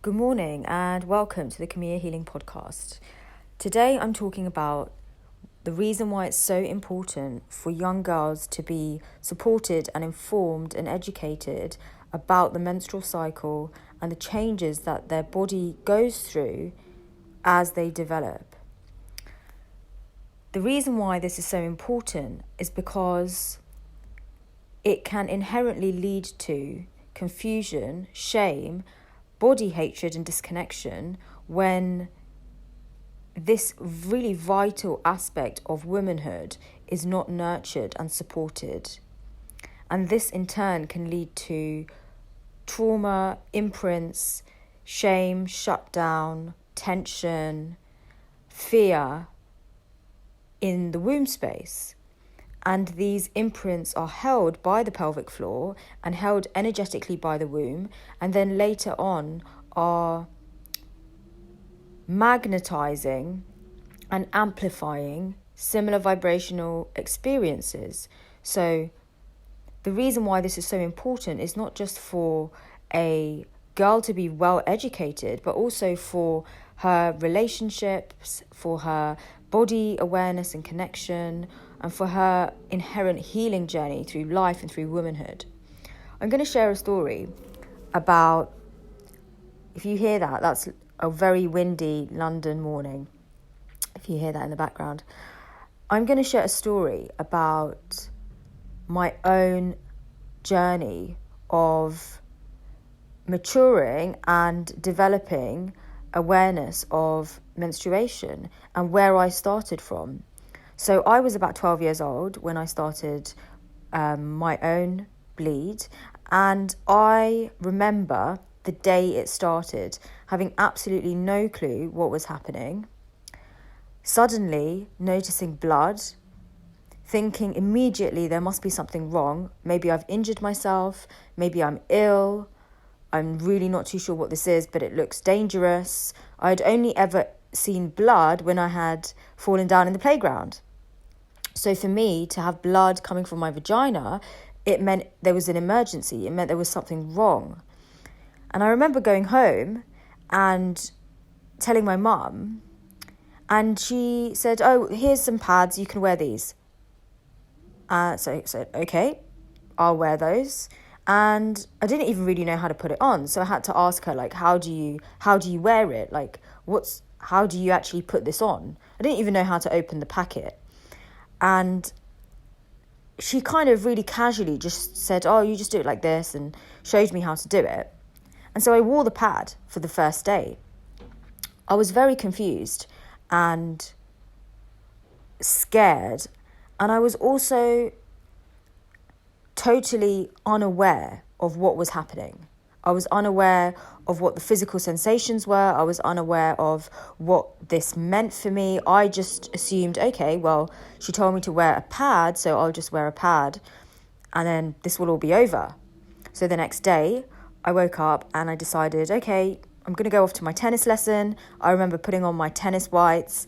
Good morning and welcome to the KIMIYA Healing Podcast. Today I'm talking about the reason why it's so important for young girls to be supported and informed and educated about the menstrual cycle and the changes that their body goes through as they develop. The reason why this is so important is because it can inherently lead to confusion, shame, body hatred and disconnection when this really vital aspect of womanhood is not nurtured and supported. And this in turn can lead to trauma, imprints, shame, shutdown, tension, fear in the womb space. And these imprints are held by the pelvic floor and held energetically by the womb, and then later on are magnetizing and amplifying similar vibrational experiences. So the reason why this is so important is not just for a girl to be well educated, but also for her relationships, for her body awareness and connection, and for her inherent healing journey through life and through womanhood. I'm going to share a story about, if you hear that, that's a very windy London morning, if you hear that in the background. I'm going to share a story about my own journey of maturing and developing awareness of menstruation and where I started from. So I was about 12 years old when I started my own bleed, and I remember the day it started, having absolutely no clue what was happening, suddenly noticing blood, thinking immediately there must be something wrong. Maybe I've injured myself, maybe I'm ill, I'm really not too sure what this is, but it looks dangerous. I'd only ever seen blood when I had fallen down in the playground. So for me to have blood coming from my vagina, it meant there was an emergency. It meant there was something wrong. And I remember going home and telling my mum, and she said, "Oh, here's some pads, you can wear these." So I said, "Okay, I'll wear those." And I didn't even really know how to put it on. So I had to ask her, like, how do you wear it? Like, how do you actually put this on? I didn't even know how to open the packet. And she kind of really casually just said, "Oh, you just do it like this," and showed me how to do it. And so I wore the pad for the first day. I was very confused and scared. And I was also totally unaware of what was happening. I was unaware of what the physical sensations were. I was unaware of what this meant for me. I just assumed, okay, well, she told me to wear a pad, so I'll just wear a pad and then this will all be over. So the next day I woke up and I decided, okay, I'm going to go off to my tennis lesson. I remember putting on my tennis whites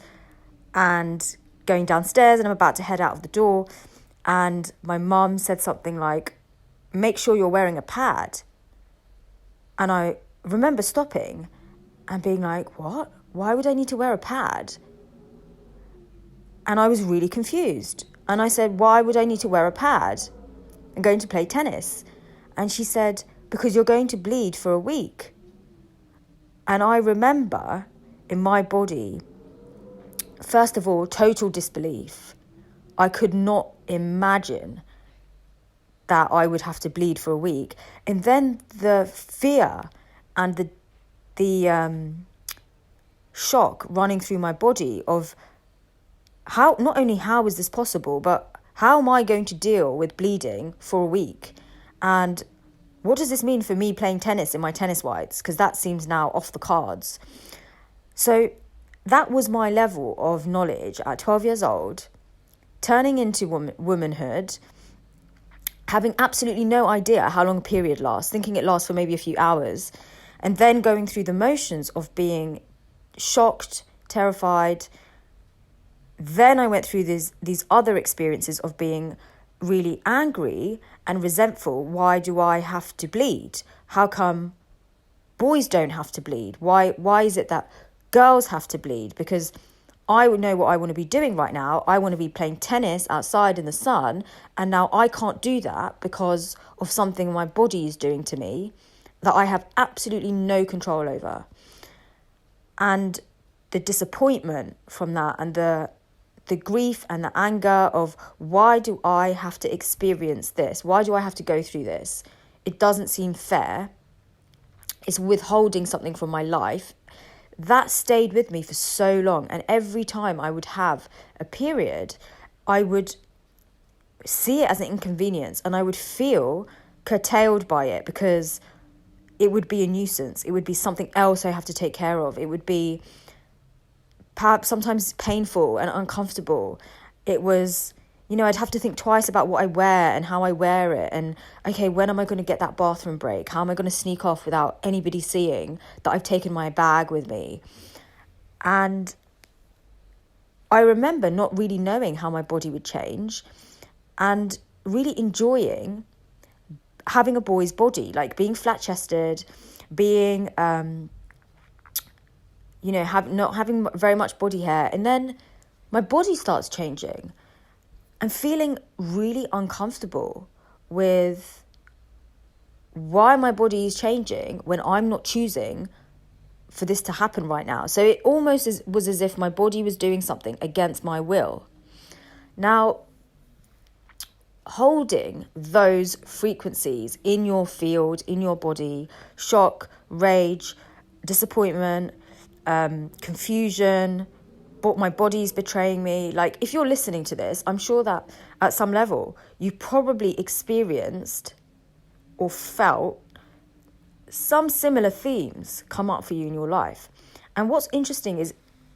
and going downstairs, and I'm about to head out of the door. And my mum said something like, "Make sure you're wearing a pad." And I remember stopping and being like, "What? Why would I need to wear a pad?" And I was really confused. And I said, "Why would I need to wear a pad? I'm going to play tennis." And she said, "Because you're going to bleed for a week." And I remember in my body, first of all, total disbelief. I could not imagine that I would have to bleed for a week. And then the fear and the shock running through my body of not only how is this possible, but how am I going to deal with bleeding for a week? And what does this mean for me playing tennis in my tennis whites? Because that seems now off the cards. So that was my level of knowledge at 12 years old, turning into womanhood, having absolutely no idea how long a period lasts, thinking it lasts for maybe a few hours, and then going through the motions of being shocked, terrified. Then I went through these other experiences of being really angry and resentful. Why do I have to bleed? How come boys don't have to bleed? Why is it that girls have to bleed? Because I know what I want to be doing right now. I want to be playing tennis outside in the sun, and now I can't do that because of something my body is doing to me that I have absolutely no control over. And the disappointment from that, and the grief and the anger of, why do I have to experience this? Why do I have to go through this? It doesn't seem fair. It's withholding something from my life. That stayed with me for so long. And every time I would have a period, I would see it as an inconvenience, and I would feel curtailed by it, because it would be a nuisance. It would be something else I have to take care of. It would be perhaps sometimes painful and uncomfortable. It was, I'd have to think twice about what I wear and how I wear it. And, okay, when am I going to get that bathroom break? How am I going to sneak off without anybody seeing that I've taken my bag with me? And I remember not really knowing how my body would change, and really enjoying having a boy's body, like being flat-chested, being, not having very much body hair. And then my body starts changing and feeling really uncomfortable with why my body is changing when I'm not choosing for this to happen right now. So it almost was as if my body was doing something against my will. Now, holding those frequencies in your field, in your body, shock, rage, disappointment, confusion, but my body's betraying me. Like, if you're listening to this, I'm sure that at some level you probably experienced or felt some similar themes come up for you in your life. And what's interesting is,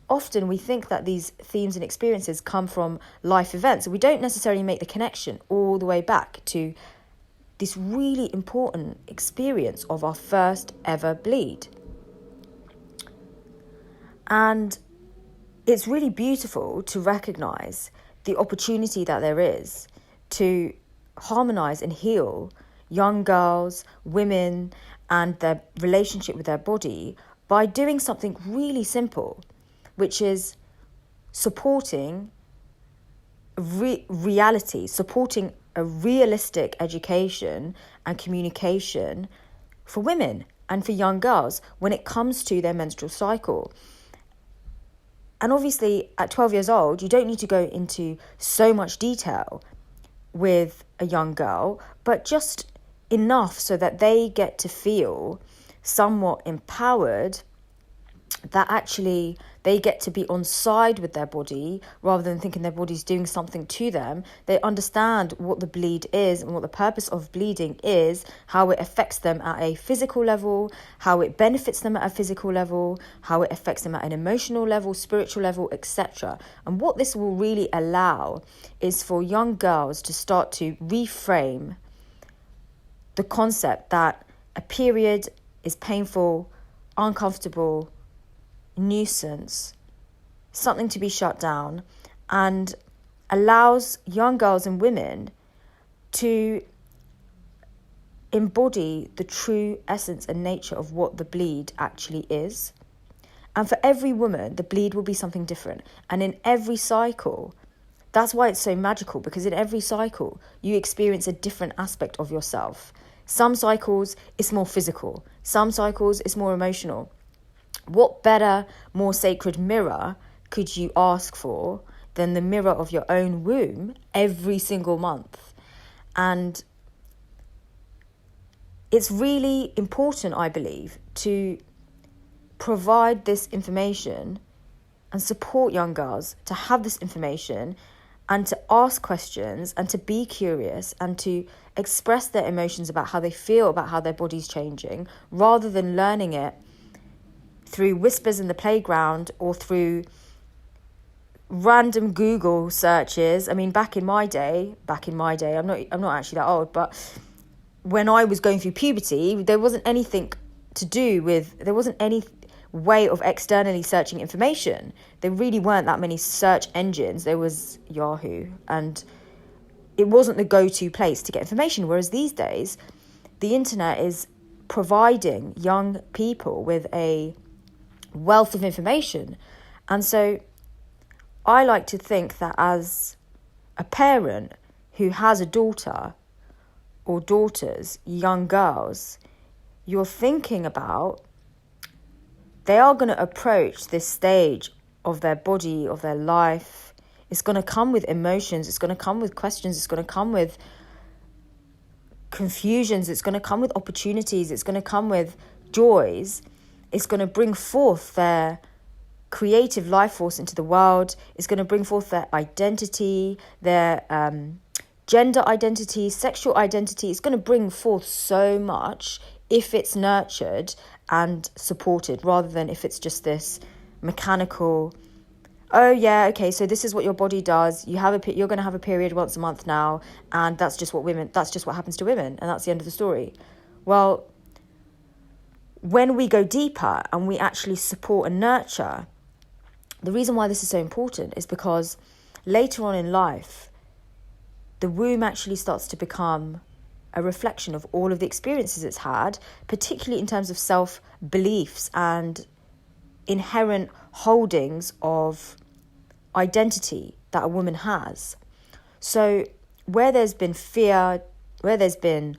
often we think that these themes and experiences come from life events. We don't necessarily make the connection all the way back to this really important experience of our first ever bleed. And it's really beautiful to recognize the opportunity that there is to harmonize and heal young girls, women, and their relationship with their body by doing something really simple, which is supporting reality, supporting a realistic education and communication for women and for young girls when it comes to their menstrual cycle. And obviously, at 12 years old, you don't need to go into so much detail with a young girl, but just enough so that they get to feel somewhat empowered, that actually they get to be on side with their body rather than thinking their body's doing something to them. They understand what the bleed is and what the purpose of bleeding is, how it affects them at a physical level, how it benefits them at a physical level, how it affects them at an emotional level, spiritual level, etc. And what this will really allow is for young girls to start to reframe the concept that a period is painful, uncomfortable, nuisance, something to be shut down, and allows young girls and women to embody the true essence and nature of what the bleed actually is. And for every woman, the bleed will be something different. And in every cycle, that's why it's so magical, because in every cycle, you experience a different aspect of yourself. Some cycles, it's more physical. Some cycles, it's more emotional. What better, more sacred mirror could you ask for than the mirror of your own womb every single month? And it's really important, I believe, to provide this information and support young girls to have this information and to ask questions and to be curious and to express their emotions about how they feel about how their body's changing, rather than learning it through whispers in the playground or through random Google searches. I mean, back in my day, I'm not actually that old, but when I was going through puberty, there wasn't any way of externally searching information. There really weren't that many search engines. There was Yahoo, and it wasn't the go-to place to get information. Whereas these days, the internet is providing young people with a wealth of information. And so I like to think that as a parent who has a daughter or daughters, young girls, you're thinking about, they are going to approach this stage of their body, of their life. It's going to come with emotions. It's going to come with questions. It's going to come with confusions. It's going to come with opportunities. It's going to come with joys. It's going to bring forth their creative life force into the world. It's going to bring forth their identity, their gender identity, sexual identity. It's going to bring forth so much if it's nurtured and supported, rather than if it's just this mechanical, oh yeah, okay, so this is what your body does. You're going to have a period once a month now, and that's just what happens to women, and that's the end of the story. Well, when we go deeper and we actually support and nurture, the reason why this is so important is because later on in life, the womb actually starts to become a reflection of all of the experiences it's had, particularly in terms of self-beliefs and inherent holdings of identity that a woman has. So where there's been fear, where there's been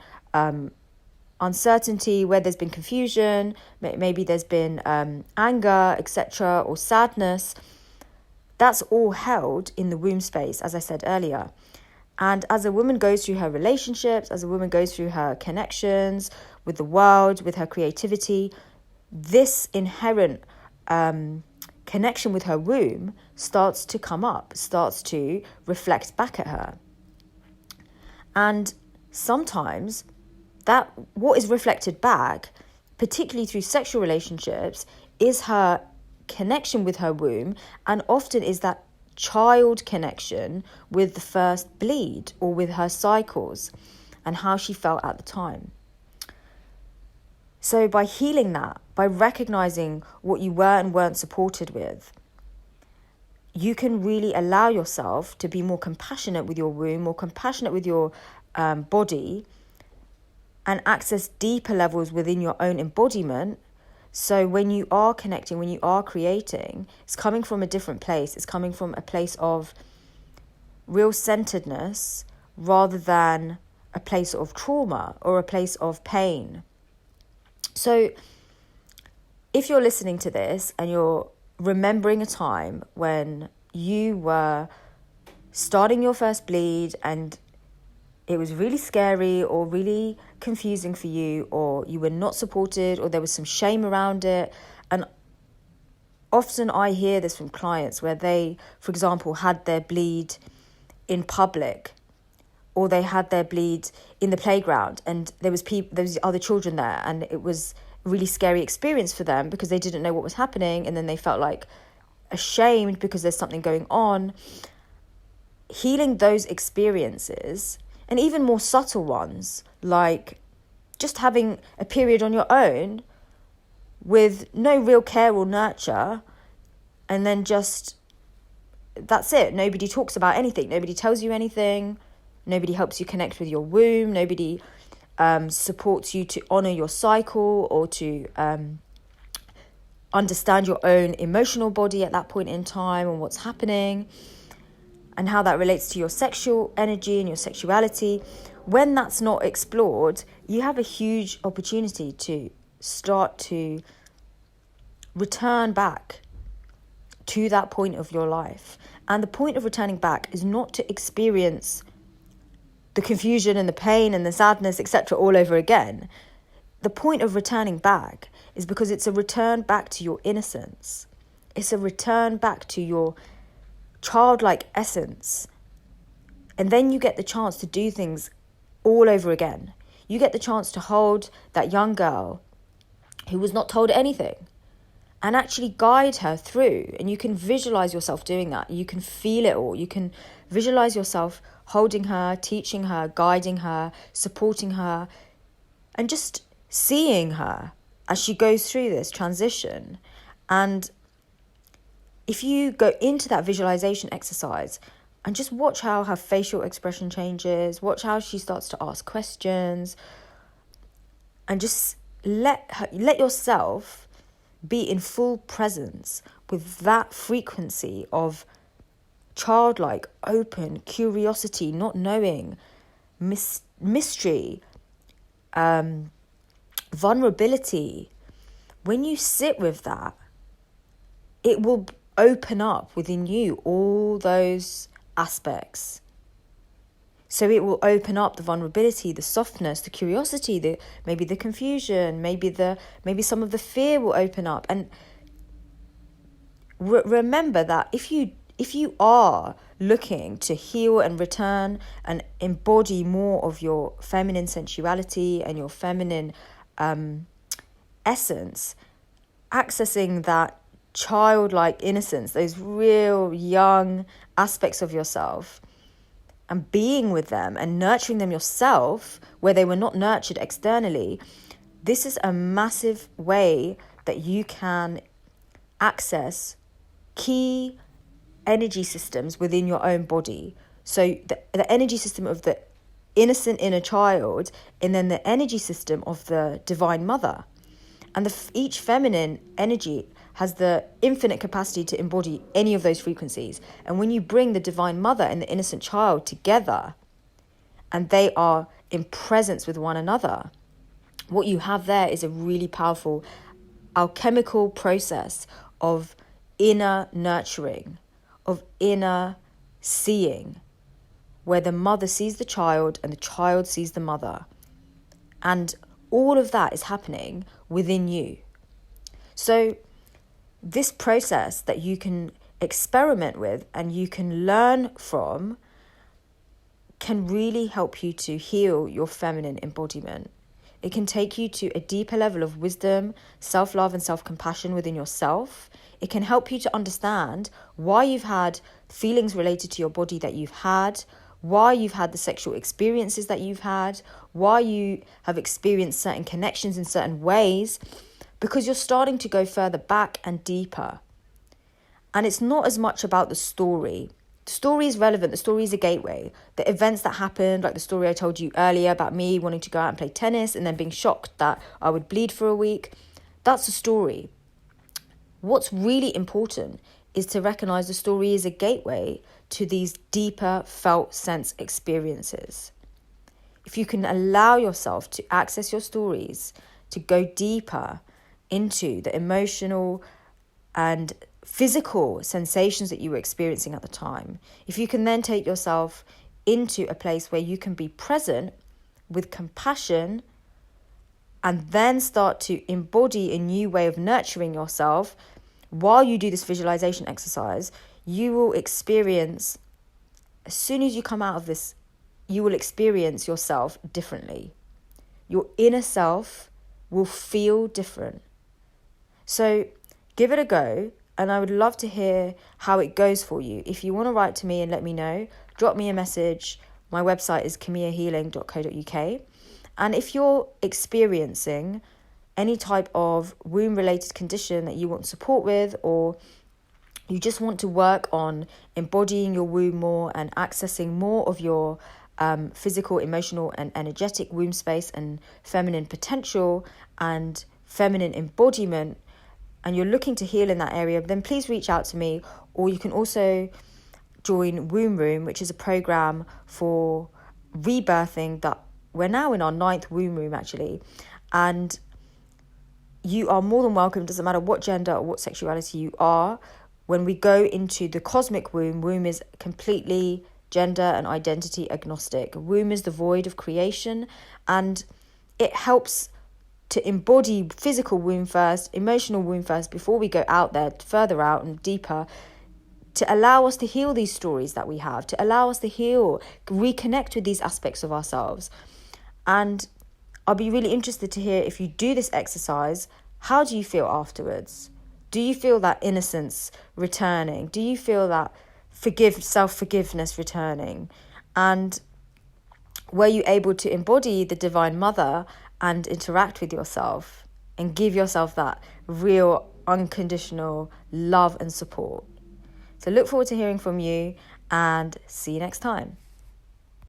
uncertainty, where there's been confusion, maybe there's been anger, etc., or sadness, that's all held in the womb space, as I said earlier. And as a woman goes through her relationships, as a woman goes through her connections with the world, with her creativity, this inherent connection with her womb starts to come up, starts to reflect back at her. And sometimes that what is reflected back, particularly through sexual relationships, is her connection with her womb, and often is that child connection with the first bleed or with her cycles and how she felt at the time. So by healing that, by recognizing what you were and weren't supported with, you can really allow yourself to be more compassionate with your womb, more compassionate with your body, and access deeper levels within your own embodiment. So when you are connecting, when you are creating, it's coming from a different place. It's coming from a place of real centeredness rather than a place of trauma or a place of pain. So if you're listening to this and you're remembering a time when you were starting your first bleed and it was really scary or really confusing for you, or you were not supported, or there was some shame around it. And often I hear this from clients where they, for example, had their bleed in public, or they had their bleed in the playground, and there was other children there, and it was a really scary experience for them because they didn't know what was happening, and then they felt like ashamed because there's something going on. Healing those experiences, and even more subtle ones, like just having a period on your own with no real care or nurture, and then just, that's it. Nobody talks about anything. Nobody tells you anything. Nobody helps you connect with your womb. Nobody supports you to honor your cycle or to understand your own emotional body at that point in time and what's happening, and how that relates to your sexual energy and your sexuality. When that's not explored, you have a huge opportunity to start to return back to that point of your life. And the point of returning back is not to experience the confusion and the pain and the sadness, etc., all over again. The point of returning back is because it's a return back to your innocence. It's a return back to your childlike essence. And then you get the chance to do things all over again. You get the chance to hold that young girl who was not told anything and actually guide her through. And you can visualize yourself doing that. You can feel it all. You can visualize yourself holding her, teaching her, guiding her, supporting her, and just seeing her as she goes through this transition. And if you go into that visualization exercise and just watch how her facial expression changes, watch how she starts to ask questions, and just let yourself be in full presence with that frequency of childlike, open curiosity, not knowing, mystery, vulnerability. When you sit with that, it will open up within you all those aspects. So it will open up the vulnerability, the softness, the curiosity, maybe the confusion, maybe some of the fear will open up. And remember that if you are looking to heal and return and embody more of your feminine sensuality and your feminine essence, accessing that childlike innocence, those real young aspects of yourself, and being with them and nurturing them yourself where they were not nurtured externally, this is a massive way that you can access key energy systems within your own body. So the energy system of the innocent inner child, and then the energy system of the divine mother. And each feminine energy has the infinite capacity to embody any of those frequencies. And when you bring the divine mother and the innocent child together, and they are in presence with one another, what you have there is a really powerful alchemical process of inner nurturing, of inner seeing, where the mother sees the child and the child sees the mother. And all of that is happening within you. So this process that you can experiment with and you can learn from can really help you to heal your feminine embodiment. It can take you to a deeper level of wisdom, self-love and self-compassion within yourself. It can help you to understand why you've had feelings related to your body that you've had, why you've had the sexual experiences that you've had, why you have experienced certain connections in certain ways, because you're starting to go further back and deeper. And it's not as much about the story. The story is relevant. The story is a gateway. The events that happened, like the story I told you earlier about me wanting to go out and play tennis and then being shocked that I would bleed for a week, that's a story. What's really important is to recognize the story is a gateway to these deeper felt sense experiences. If you can allow yourself to access your stories, to go deeper into the emotional and physical sensations that you were experiencing at the time, if you can then take yourself into a place where you can be present with compassion and then start to embody a new way of nurturing yourself while you do this visualization exercise, you will experience, as soon as you come out of this, you will experience yourself differently. Your inner self will feel different. So give it a go, and I would love to hear how it goes for you. If you want to write to me and let me know, drop me a message. My website is KIMIYAhealing.co.uk. And if you're experiencing any type of womb-related condition that you want support with, or you just want to work on embodying your womb more and accessing more of your physical, emotional and energetic womb space and feminine potential and feminine embodiment, and you're looking to heal in that area, then please reach out to me. Or you can also join Womb Room, which is a program for rebirthing that we're now in our 9th womb room actually. And you are more than welcome, doesn't matter what gender or what sexuality you are. When we go into the cosmic womb, womb is completely gender and identity agnostic. Womb is the void of creation, and it helps to embody physical womb first, emotional womb first, before we go out there, further out and deeper, to allow us to heal these stories that we have, to allow us to heal, reconnect with these aspects of ourselves. And I'll be really interested to hear, if you do this exercise, how do you feel afterwards? Do you feel that innocence returning? Do you feel that self-forgiveness returning? And were you able to embody the Divine Mother and interact with yourself and give yourself that real unconditional love and support? So look forward to hearing from you, and see you next time.